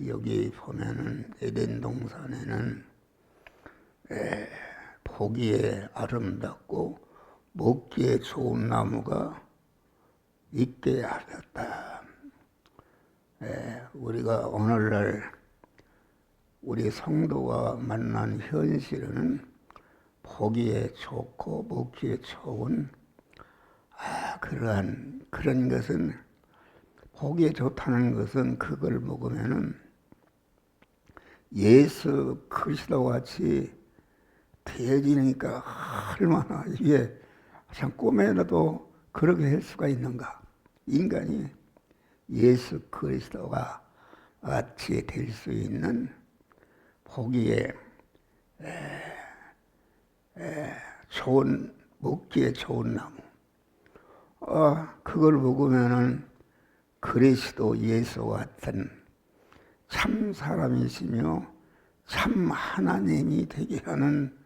여기 보면은 에덴 동산에는 보기에 아름답고 먹기에 좋은 나무가 있게 하셨다. 우리가 오늘날 우리 성도가 만난 현실은 보기에 좋고 먹기에 좋은 그런 것은, 보기에 좋다는 것은 그걸 먹으면은 예수 그리스도 같이 되어지니까 얼마나 이게 참 꿈에라도 그렇게 할 수가 있는가. 인간이 예수 그리스도가 같이 될 수 있는 보기에 좋은, 먹기에 좋은 나무, 그걸 먹으면은 그리스도 예수 같은 참 사람이시며 참 하나님이 되게 하는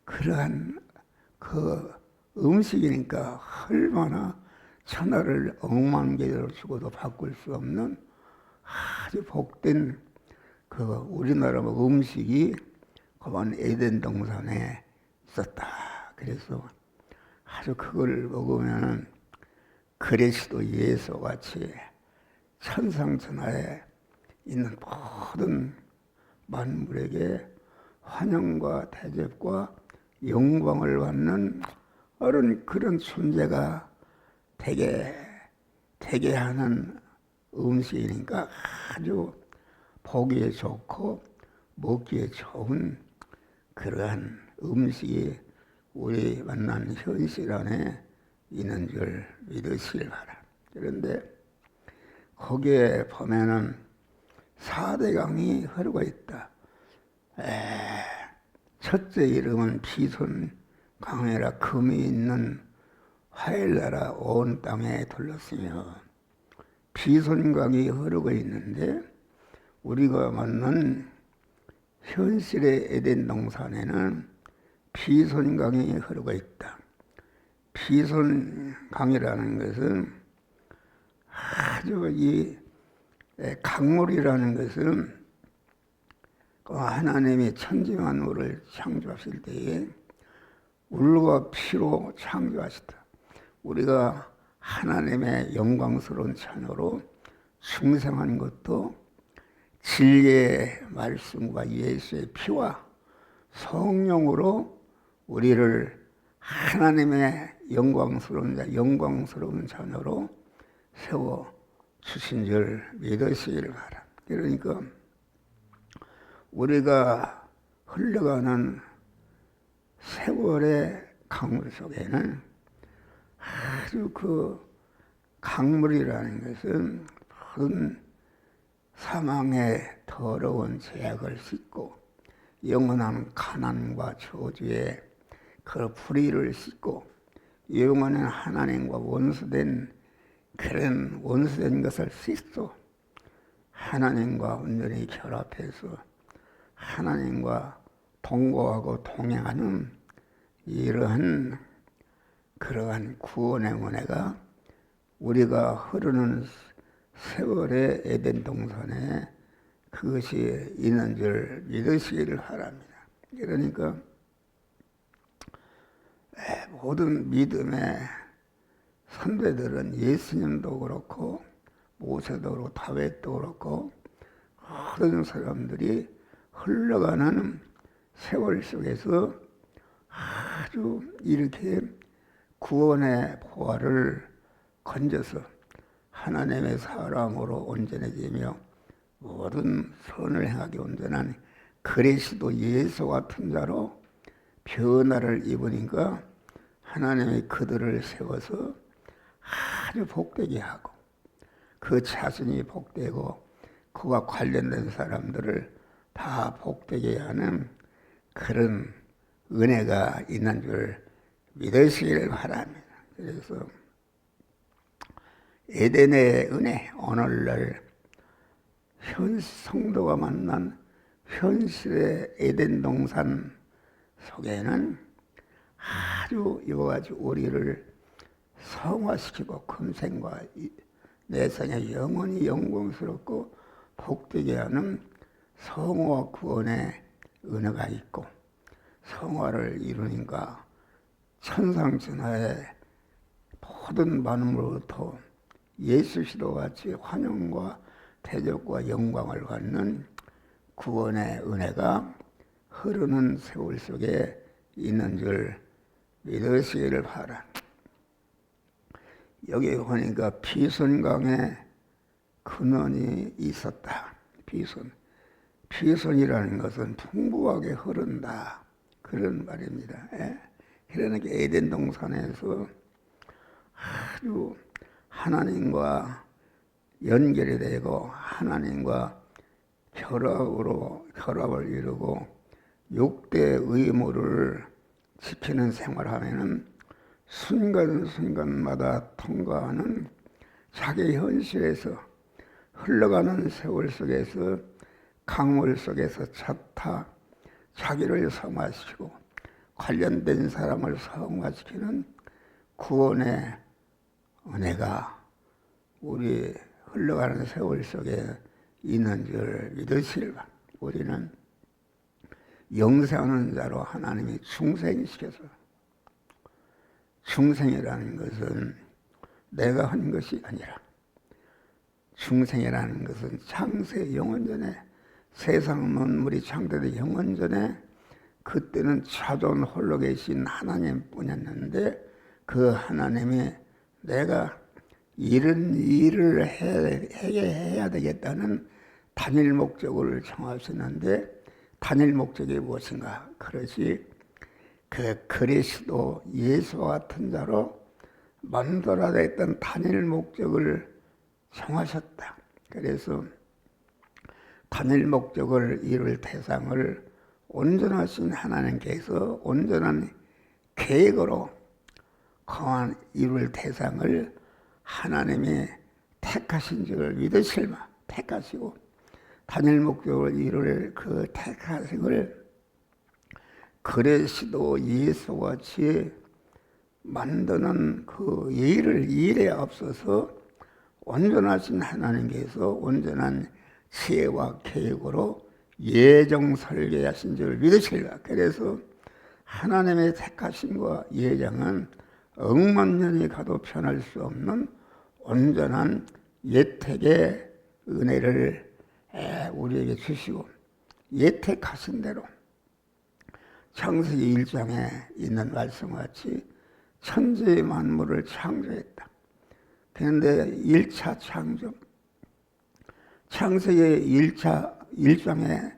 그러한 그 음식이니까 얼마나 천하를 억만 개를 주고도 바꿀 수 없는 아주 복된 그 우리나라 음식이 그만 에덴 동산에 있었다. 그래서 아주 그걸 먹으면은 그리스도 예수 같이 천상천하에 있는 모든 만물에게 환영과 대접과 영광을 받는 그런 존재가 되게 하는 음식이니까 아주 보기에 좋고 먹기에 좋은 그러한 음식이 우리 만난 현실 안에 있는 줄 믿으시길 바랍니다. 그런데 거기에 보면은 4대강이 흐르고 있다. 첫째 이름은 비손강이라 금이 있는 화일나라 온 땅에 둘렀으며, 비손강이 흐르고 있는데 우리가 만난 현실의 에덴 동산에는 비손강이 흐르고 있다. 비손강이라는 것은 아주 이 강물이라는 것은 하나님이 천지만물을 창조하실 때에 물과 피로 창조하셨다. 우리가 하나님의 영광스러운 자녀로 중생한 것도 진리의 말씀과 예수의 피와 성령으로 우리를 하나님의 영광스러운 자녀로 세워 주신 줄 믿으시기를 바랍니다. 그러니까 우리가 흘러가는 세월의 강물 속에는 아주 그 강물이라는 것은 모든 사망의 더러운 죄악을 씻고 영원한 가난과 저주의 그 불의를 씻고 영원한 하나님과 원수된 그런 원수된 것을 씻고 하나님과 온전히 결합해서 하나님과 동거하고 동행하는 이러한 그러한 구원의 은혜가 우리가 흐르는 세월의 에덴 동산에 그것이 있는 줄 믿으시기를 바랍니다. 그러니까 모든 믿음의 선배들은 예수님도 그렇고 모세도 그렇고 다윗도 그렇고 모든 사람들이 흘러가는 세월 속에서 아주 이렇게 구원의 보화를 건져서 하나님의 사랑으로 온전해지며 모든 선을 행하기 온전한 그리스도 예수 같은 자로 변화를 입으니까 하나님이 그들을 세워서 아주 복되게 하고 그 자신이 복되고 그와 관련된 사람들을 다 복되게 하는 그런 은혜가 있는 줄 믿으시기를 바랍니다. 그래서 에덴의 은혜, 오늘날 성도가 만난 현실의 에덴 동산 속에는 아주 이와 같이 우리를 성화시키고 금생과 내생에 영원히 영광스럽고 복되게 하는 성화와 구원의 은혜가 있고, 성화를 이루니까 천상천하의 모든 만물로부터 예수시도 같이 환영과 대접과 영광을 받는 구원의 은혜가 흐르는 세월 속에 있는 줄 믿으시기를 바라. 여기 보니까 비손강에 근원이 있었다. 비손이라는 것은 풍부하게 흐른다, 그런 말입니다. 그러니까 에덴 동산에서 아주 하나님과 연결이 되고 하나님과 결합을 이루고 6대 의무를 지키는 생활하면은 순간순간마다 통과하는 자기 현실에서 흘러가는 세월 속에서 강물 속에서 찾다 자기를 성화시키고 관련된 사람을 성화시키는 구원의 은혜가 우리 흘러가는 세월 속에 있는 줄 믿으시길 바랍니다. 우리는 영생하는 자로 하나님이 중생시켜서, 중생이라는 것은 내가 한 것이 아니라, 중생이라는 것은 창세 영원전에, 세상 만물이 창조되기 영원전에 그때는 차존 홀로 계신 하나님뿐이었는데, 그 하나님이 내가 이런 일을 해야 되겠다는 단일 목적을 정하셨는데, 단일 목적이 무엇인가? 그것이 그 그리스도 예수와 같은 자로 만들어야 했던 단일 목적을 정하셨다. 그래서 단일 목적을 이룰 대상을 온전하신 하나님께서 온전한 계획으로 거한 이룰 대상을 하나님이 택하신 줄 믿으실마. 택하시고 단일 목적을 이룰 그 택하심을 그리스도 예수와 같이 만드는 그 일에 앞서서 온전하신 하나님께서 온전한 지혜와 계획으로 예정 설계하신 줄 믿으실까. 그래서 하나님의 택하심과 예정은 억만년이 가도 변할 수 없는 온전한 예택의 은혜를 우리에게 주시고, 예택하신 대로 창세기 1장에 있는 말씀과 같이 천지 만물을 창조했다. 그런데 1차 창조, 창세기 1장에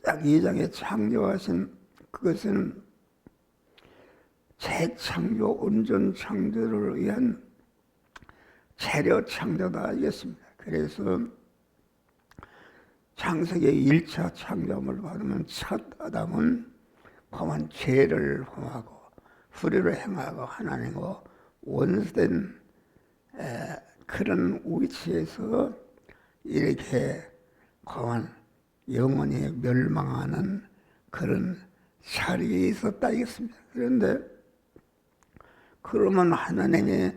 딱 2장에 창조하신 그것은 재창조, 온전 창조를 위한 재료 창조다 알겠습니다. 그래서 창세기 1차 창조를 받으면 첫 아담은 범한 죄를 범하고 불의를 행하고 하나님과 원수된 그런 위치에서 이렇게 범한 영원히 멸망하는 그런 자리에 있었다 이겠습니다. 그런데 그러면 하나님이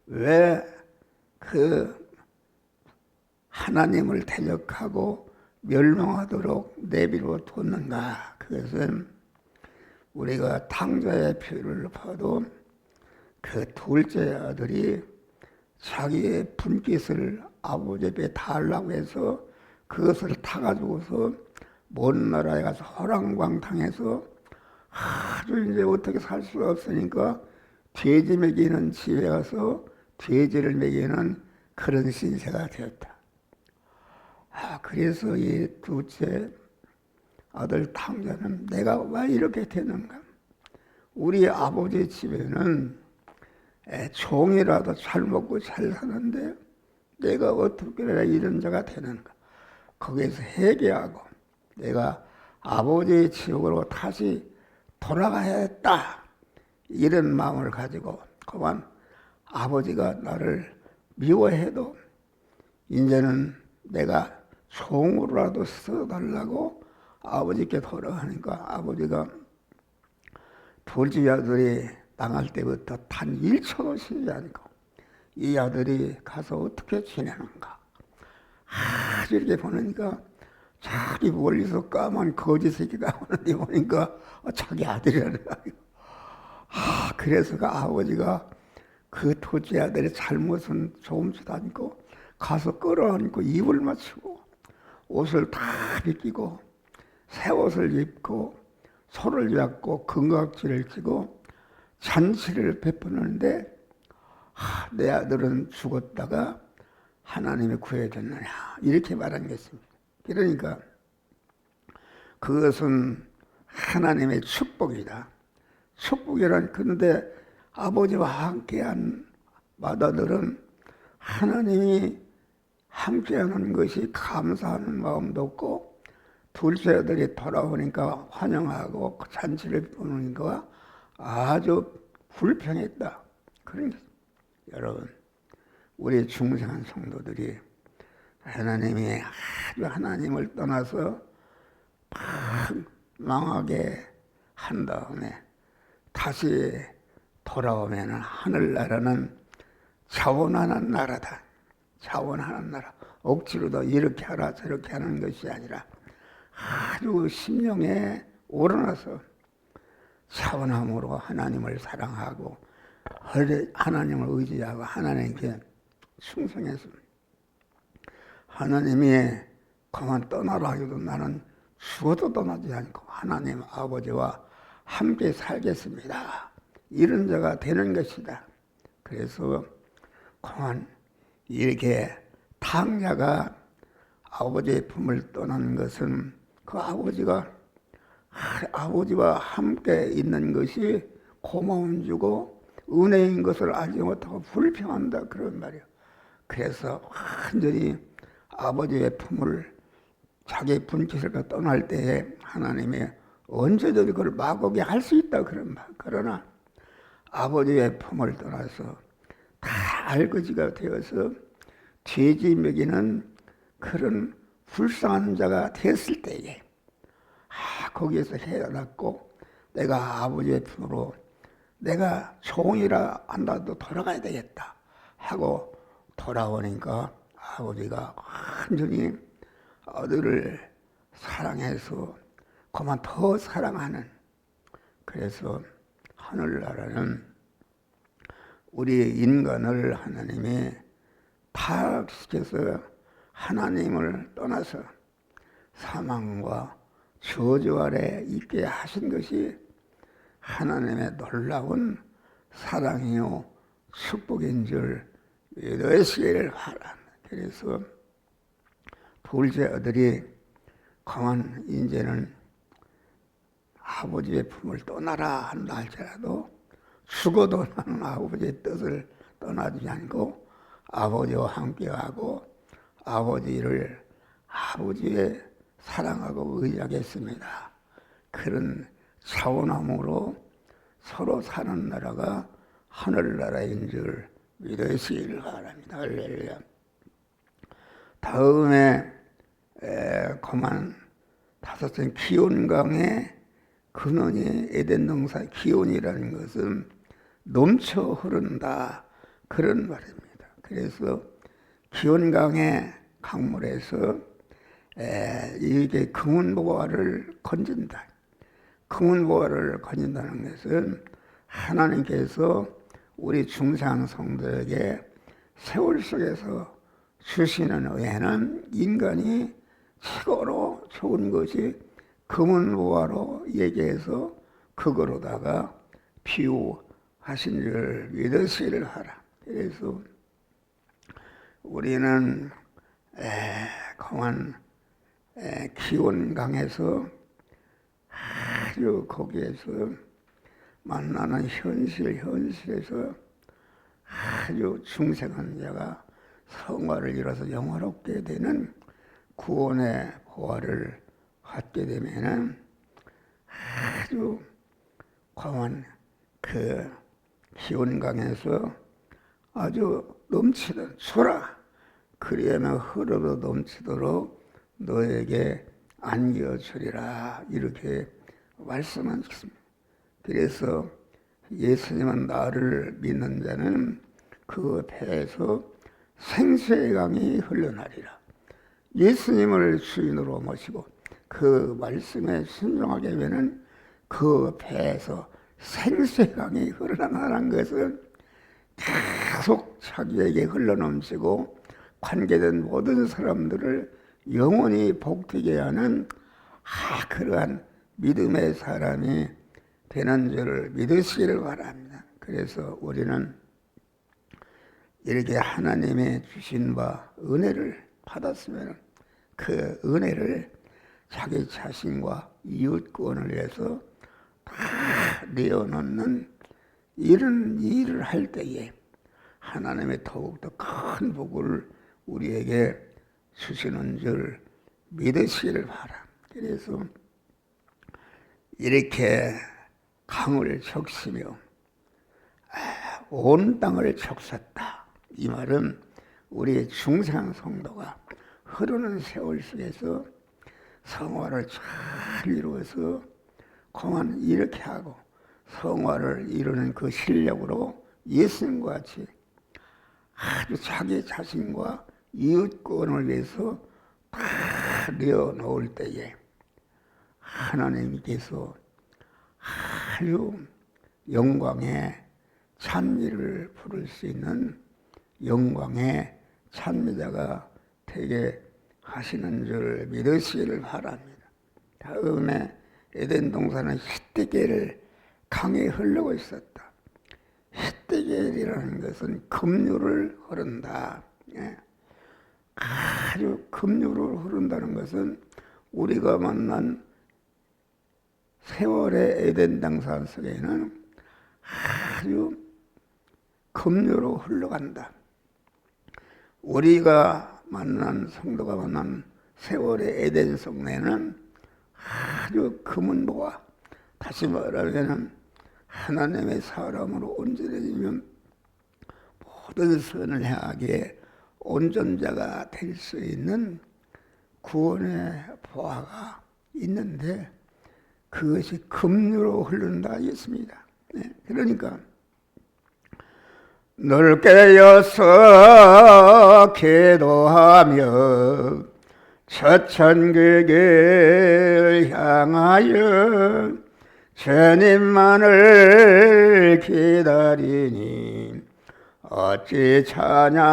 왜 그 하나님을 대적하고 멸망하도록 내비로 뒀는가? 그것은 우리가 탕자의 표를 봐도 그 둘째 아들이 자기의 분깃을 아버지 앞에 달라고 해서 그것을 타가지고서 먼 나라에 가서 허랑방탕해서 아주 이제 어떻게 살 수가 없으니까 돼지 먹이는 집에 가서 돼지를 먹이는 그런 신세가 되었다. 그래서 이 둘째 아들 탕자는 내가 왜 이렇게 되는가? 우리 아버지 집에는 종이라도 잘 먹고 잘 사는데 내가 어떻게 이런 자가 되는가? 거기에서 회개하고 내가 아버지의 지옥으로 다시 돌아가야겠다, 이런 마음을 가지고 그만 아버지가 나를 미워해도 이제는 내가 종으로라도 써달라고 아버지께 돌아가니까 아버지가 둘째 아들이 당할 때부터 단 1초도 쉬지 않고 이 아들이 가서 어떻게 지내는가, 아주 이렇게 보니까 자기 멀리서 까만 거지 새끼가 오는데 보니까 자기 아들이라는 거예요. 그래서 그 아버지가 그 토지 아들의 잘못은 조금씩 안고 가서 끌어안고 입을 맞추고 옷을 다 벗기고 새 옷을 입고 손을 잡고 금각지를 끼고 잔치를 베푸는데 내 아들은 죽었다가 하나님이 구해줬느냐 이렇게 말한 것입니다. 그러니까 그것은 하나님의 축복이다. 축복이란 그런데 아버지와 함께한 맏아들은 하나님이 함께하는 것이 감사하는 마음도 없고 둘째 아들이 돌아오니까 환영하고 잔치를 보니까 아주 불평했다. 그런 게 여러분 우리 중생한 성도들이 하나님이 아주 하나님을 떠나서 막 망하게 한 다음에 다시 돌아오면 하늘나라는 자원하는 나라다. 자원하는 나라. 억지로도 이렇게 하라 저렇게 하는 것이 아니라 아주 심령에 우러나서 자원함으로 하나님을 사랑하고 하나님을 의지하고 하나님께 충성했습니다. 하나님이 그만 떠나라 해도 나는 죽어도 떠나지 않고 하나님 아버지와 함께 살겠습니다. 이런 자가 되는 것이다. 그래서 그만 이렇게 탕자가 아버지의 품을 떠나는 것은 그 아버지와 함께 있는 것이 고마움 주고 은혜인 것을 알지 못하고 불평한다 그런 말이야. 그래서 완전히 아버지의 품을 자기 분깃을 떠날 때에 하나님이 언제든지 그걸 막오게 할 수 있다 그런 말. 그러나 아버지의 품을 떠나서 다 알거지가 되어서 돼지 먹이는 그런 불쌍한 자가 됐을 때에 거기에서 헤어났고 내가 아버지의 품으로 내가 종이라 한다도 돌아가야 되겠다 하고 돌아오니까 아버지가 완전히 아들을 사랑해서 그만 더 사랑하는 그래서 하늘나라는 우리 인간을 하나님이 타락시켜서 하나님을 떠나서 사망과 저주 아래 있게 하신 것이 하나님의 놀라운 사랑이요 축복인 줄 믿으시기를 바랍니다. 그래서 둘째 아들이 그만 이제는 아버지의 품을 떠나라 한다 할지라도 죽어도 나는 아버지의 뜻을 떠나지 않고 아버지와 함께하고 아버지를 아버지의 사랑하고 의지하겠습니다. 그런 차원함으로 서로 사는 나라가 하늘나라인 줄 믿으시기를 바랍니다. 할렐루야. 다음에 그만 다섯째 기온강의 근원이 에덴 동산 기온이라는 것은 넘쳐 흐른다 그런 말입니다. 그래서 기온강의 강물에서 이게 금은보화를 건진다. 금은보화를 건진다는 것은 하나님께서 우리 중상 성도에게 세월 속에서 주시는 은혜는 인간이 최고로 좋은 것이 금은보화로 얘기해서 그거로다가 비유하신 줄 믿으시기를 하라. 그래서 우리는 그만 기온강에서 아주 거기에서 만나는 현실에서 아주 중생한 자가 성화를 이뤄서 영화롭게 되는 구원의 보화를 갖게 되면은 아주 그만 그 기온강에서 아주 넘치는 주라 그리하면 흐르러 넘치도록 너에게 안겨주리라 이렇게 말씀하셨습니다. 그래서 예수님은 나를 믿는 자는 그 배에서 생수의 강이 흘러나리라. 예수님을 주인으로 모시고 그 말씀에 순종하게 되면 그 배에서 생수의 강이 흘러나가는 것은 계속 자기에게 흘러넘치고 관계된 모든 사람들을 영원히 복되게 하는 그러한 믿음의 사람이 되는 줄을 믿으시기를 바랍니다. 그래서 우리는 이렇게 하나님의 주신 바 은혜를 받았으면 그 은혜를 자기 자신과 이웃권을 위해서 다 내어놓는 이런 일을 할 때에 하나님의 더욱더 큰 복을 우리에게 주시는 줄 믿으시기를 바랍니다. 그래서 이렇게 강을 적시며 온 땅을 적셨다. 이 말은 우리 중생 성도가 흐르는 세월 속에서 성화를 잘 이루어서 공안 이렇게 하고 성화를 이루는 그 실력으로 예수님과 같이 아주 자기 자신과 이웃권을 위해서 다 내어놓을 때에 하나님께서 아주 영광의 찬미를 부를 수 있는 영광의 찬미자가 되게 하시는 줄 믿으시기를 바랍니다. 다음에 에덴 동산은 히데겔 강이 흐르고 있었다. 히데겔이라는 것은 급류를 흐른다. 아주 급류를 흐른다는 것은 우리가 만난 세월의 에덴 동산 속에는 아주 급류로 흘러간다. 우리가 만난 성도가 만난 세월의 에덴 속에는 아주 금은보와 다시 말하면 하나님의 사람으로 온전해지면 모든 선을 향하게 온전자가 될 수 있는 구원의 보화가 있는데 그것이 급류로 흐른다 했습니다. 그러니까 널 깨어서 기도하며 천국을 향하여 주님만을 기다리니 어찌 찬양하날까.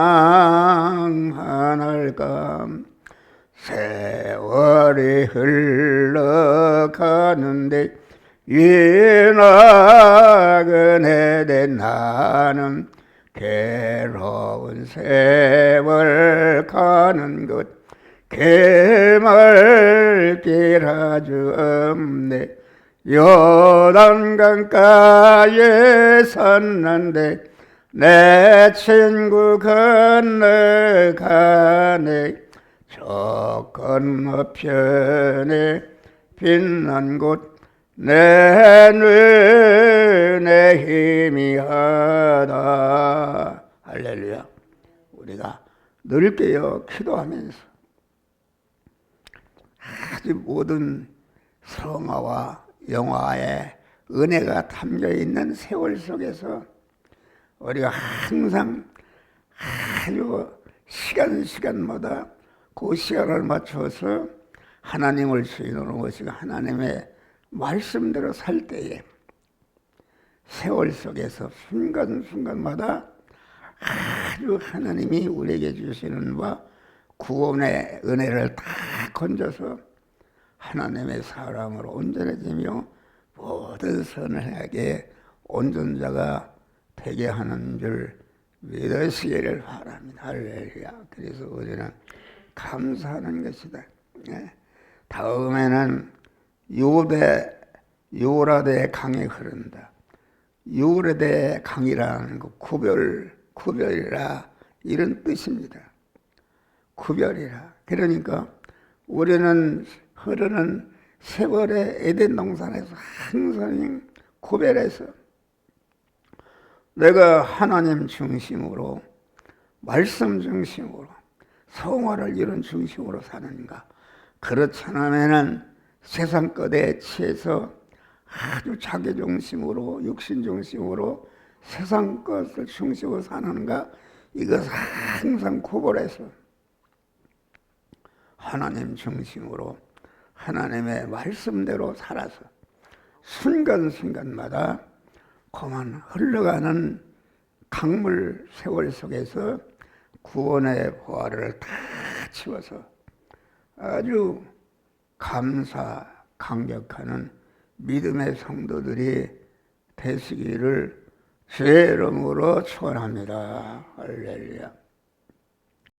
세월이 흘러가는데 나그네된 나는 괴로운 세월 가는 것 개말길 아주 없네. 요단강가에 섰는데 내 친구 건너가네. 저 건너편에 빛난 곳 내 눈에 희미하다. 할렐루야. 우리가 늘 깨어 기도하면서 아주 모든 성화와 영화의 은혜가 담겨있는 세월 속에서 우리가 항상 아주 시간마다 그 시간을 맞춰서 하나님을 주인으로 모시고 하나님의 말씀대로 살 때에 세월 속에서 순간순간마다 아주 하나님이 우리에게 주시는 바 구원의 은혜를 다 건져서 하나님의 사람으로 온전해지며 모든 선을 향하게 온전자가 되게 하는 줄 믿으시기를 바랍니다. 할렐루야. 그래서 우리는 감사하는 것이다. 다음에는 유라대 강이 흐른다. 유라대 강이라는 거 구별이라 이런 뜻입니다. 구별이라. 그러니까 우리는 흐르는 세월의 에덴 동산에서 항상 구별해서 내가 하나님 중심으로 말씀 중심으로 성화를 이룬 중심으로 사는가. 그렇지 않으면 세상 것에 취해서 아주 자기 중심으로 육신 중심으로 세상 것을 중심으로 사는가. 이것을 항상 구별해서 하나님 중심으로 하나님의 말씀대로 살아서 순간순간마다 그만 흘러가는 강물 세월 속에서 구원의 보화를 다 치워서 아주 감사 감격하는 믿음의 성도들이 되시기를 주의 이름으로 축원합니다. 할렐루야.